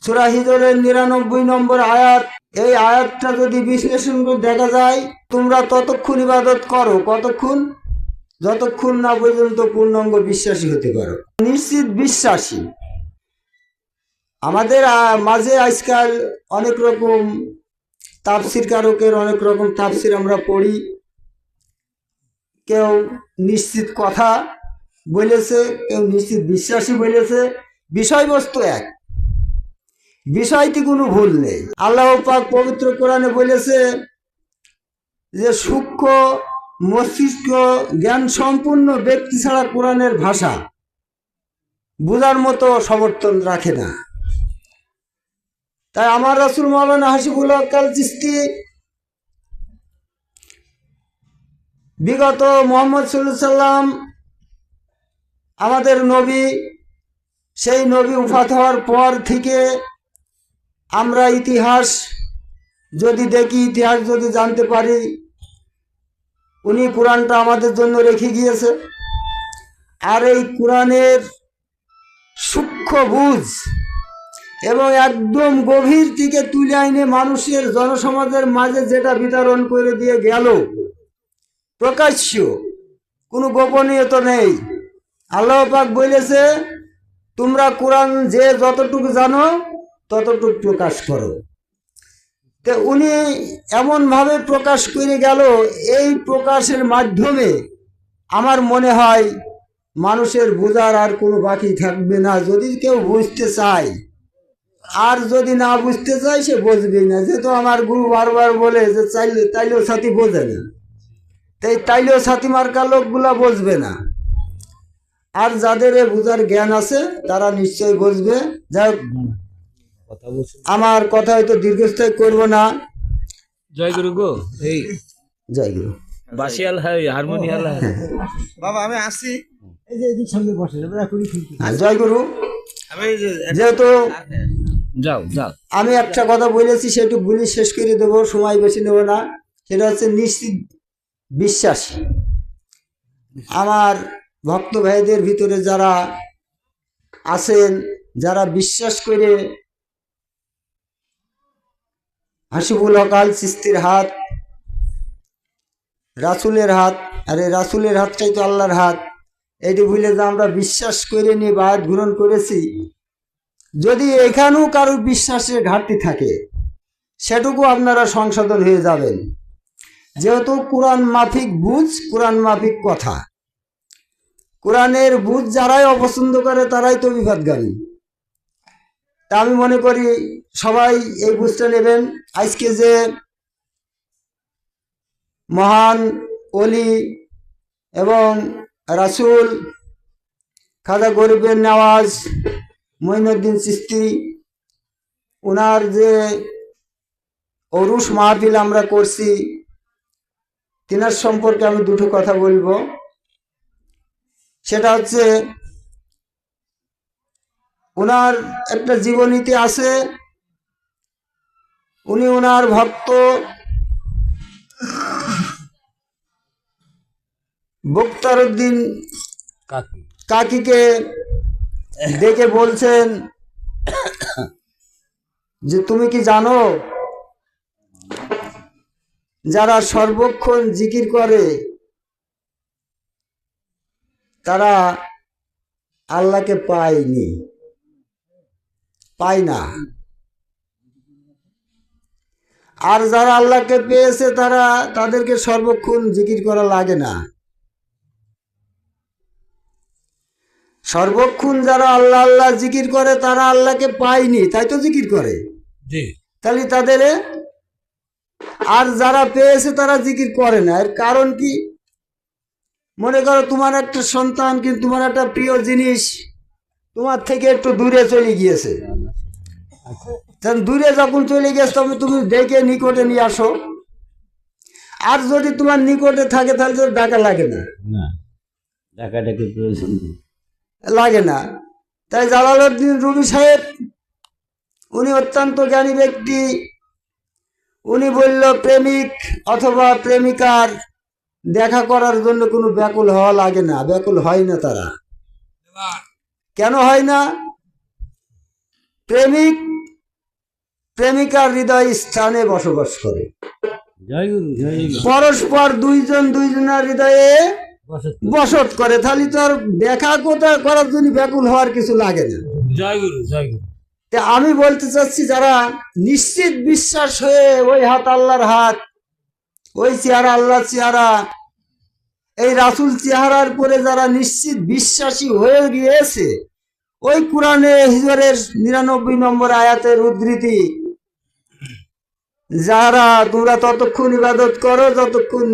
সূরা হিজরের ৯৯ নম্বর আয়াত। এই আয়াতটা যদি বিশ্লেষণ করে দেখা যায়, তোমরা ততক্ষণ ইবাদত করো কতক্ষণ, যতক্ষণ না পর্যন্ত পূর্ণাঙ্গ বিশ্বাসী হতে পারো। নিশ্চিত বিশ্বাসী। আমাদের মাঝে আজকাল অনেক রকম তাফসির কারকের অনেক রকম তাফসির আমরা পড়ি। কেউ নিশ্চিত কথা বলেছে, কেউ নিশ্চিত বিশ্বাসী বলেছে। বিষয়বস্তু এক, বিষয়টি কোনো ভুল নেই। আল্লাহ পাক পবিত্র কোরআনে বলেছে যে সূক্ষ্ম মস্তিষ্ক জ্ঞান সম্পূর্ণ ব্যক্তি ছাড়া কোরআনের ভাষা বোঝার মতো সমর্থন রাখে না। তাই আমার রাসূল মাওলানা হাসিবুল হক আল চিশতি বিগত মুহাম্মদ সাল্লাল্লাহু আলাইহি সাল্লাম আমাদের নবী, সেই নবী উফাত হওয়ার পর থেকে আমরা ইতিহাস যদি দেখি, ইতিহাস যদি জানতে পারি, উনি কোরআনটা আমাদের জন্য রেখে গিয়েছে। আর এই কোরআনের সূক্ষ্ম বুঝ এবং একদম গভীর থেকে তুলে আইনে মানুষের জনসমাজের মাঝে যেটা বিতরণ করে দিয়ে গেল, প্রকাশ্য, কোনো গোপনীয়তা নেই। আল্লাহ পাক বলেছে তোমরা কোরআন যে যতটুকু জানো ততটুকু প্রকাশ করো। তো উনি এমনভাবে প্রকাশ করে গেল, এই প্রকাশের মাধ্যমে আমার মনে হয় মানুষের বোঝার আর কোনো বাকি থাকবে না। যদি কেউ বুঝতে চায়, আর যদি না বুঝতে চায় সে বুঝবেই না। যেহেতু আমার গুরু বারবার বলে যে তাইলেও সাথী বোঝে না, তাই তাইলেও সাথী মার্কা লোকগুলা বুঝবে না। আর যাদের বুঝার জ্ঞান আছে তারা নিশ্চয় বুঝবে। যাই আমার কথা হয়তো দীর্ঘস্থায়ী করব না। জয় গুরু গো, এই জয় গুরু। বাসিয়াল হয় হারমোনিয়াল হয় বাবা আমি আসি, এই যে এদিক সামনে বসে জয় গুরু। যেহেতু যাও যাও, আমি একটা কথা বলেছি সেটু বলি শেষ করে দেবো, সময় বেশি নেব না। সেটা হচ্ছে নিশ্চিত বিশ্বাসী। আমার ভক্ত ভাইদের ভিতরে যারা আছেন, যারা বিশ্বাস করে হাসিবুল হক আল চিশতির হাত রাসূলের হাত, আরে রাসূলের হাতটাই তো আল্লাহর হাত, এইটি ভুলে যে আমরা বিশ্বাস করে নিয়ে বায়াত গ্রহণ করেছি। যদি এখানেও কারোর বিশ্বাসের ঘাটতি থাকে সেটুকু আপনারা সংশোধন হয়ে যাবেন। যেহেতু কোরআন মাফিক বুঝ, কোরআন মাফিক কথা, কোরআনের বুঝ যারাই অপছন্দ করে তারাই তো বিপদগামী। তা আমি মনে করি সবাই এই বুঝটা নেবেন। আজকে যে মহান অলি এবং রাসূল খাজা গরিবের নওয়াজ মঈনুদ্দিন চিশতি, ওনার যে অরুষ মাহফিল আমরা করছি, তিনার সম্পর্কে আমি দুটো কথা বলবো। সেটা হচ্ছে ওনার একটা জীবনীতি আছে। উনি ওনার ভক্ত বক্তারউদ্দিন কাকিকে ডেকে বলছেন যে তুমি কি জানো যারা সর্বক্ষণ জিকির করে তারা আল্লাহকে পায় না, আর যারা আল্লাহকে পেয়েছে তাদেরকে সর্বক্ষণ জিকির করা লাগে না। সর্বক্ষণ যারা আল্লাহ আল্লাহ জিকির করে তারা আল্লাহকে পায়নি, তাই তো জিকির করে। তাহলে তাদের, আর যারা পেয়েছে তারা জিকির করে না। এর কারণ কি? মনে করো তোমার একটা সন্তান, কিন্তু তোমার একটা প্রিয় জিনিস তোমার থেকে একটু দূরে চলে গিয়েছে। দূরে যখন চলে গেছে তবে তুমি ডেকে নিকটে নিয়ে আসো। আর যদি তোমার নিকটে থাকে তাহলে তো ডাকা লাগে না, ডাকাডাকি প্রয়োজন লাগে না। তাই জালালউদ্দিন রুমি সাহেব উনি অত্যন্ত জ্ঞানী ব্যক্তি। উনি বলল প্রেমিক অথবা প্রেমিকার দেখা করার জন্য কোনো ব্যাকুল হওয়া লাগে না, ব্যাকুল হয় না তারা। কেন হয় না? প্রেমিক প্রেমিকার হৃদয় স্থানে বসবাস করে। জয় গুরু জয় গুরু পরস্পর দুইজন দুইজনের হৃদয়ে বসত করে। তাহলে তো আর দেখা কোথা করার জন্য ব্যাকুল হওয়ার কিছু লাগে না। জয় গুরু জয় গুরু তা আমি বলতে চাচ্ছি, যারা নিশ্চিত বিশ্বাস হয়ে ওই হাত আল্লাহর হাত, ওই চেহারা আল্লাহর চেহারা, এই রাসূল চেহারার পরে যারা নিশ্চিত বিশ্বাসী হয়ে গিয়েছে, ওই কোরআনে হিজরের 99 নম্বর আয়াতের উদ্ধৃতি, যারা তোমরা ততক্ষণ ইবাদত করো যতক্ষণ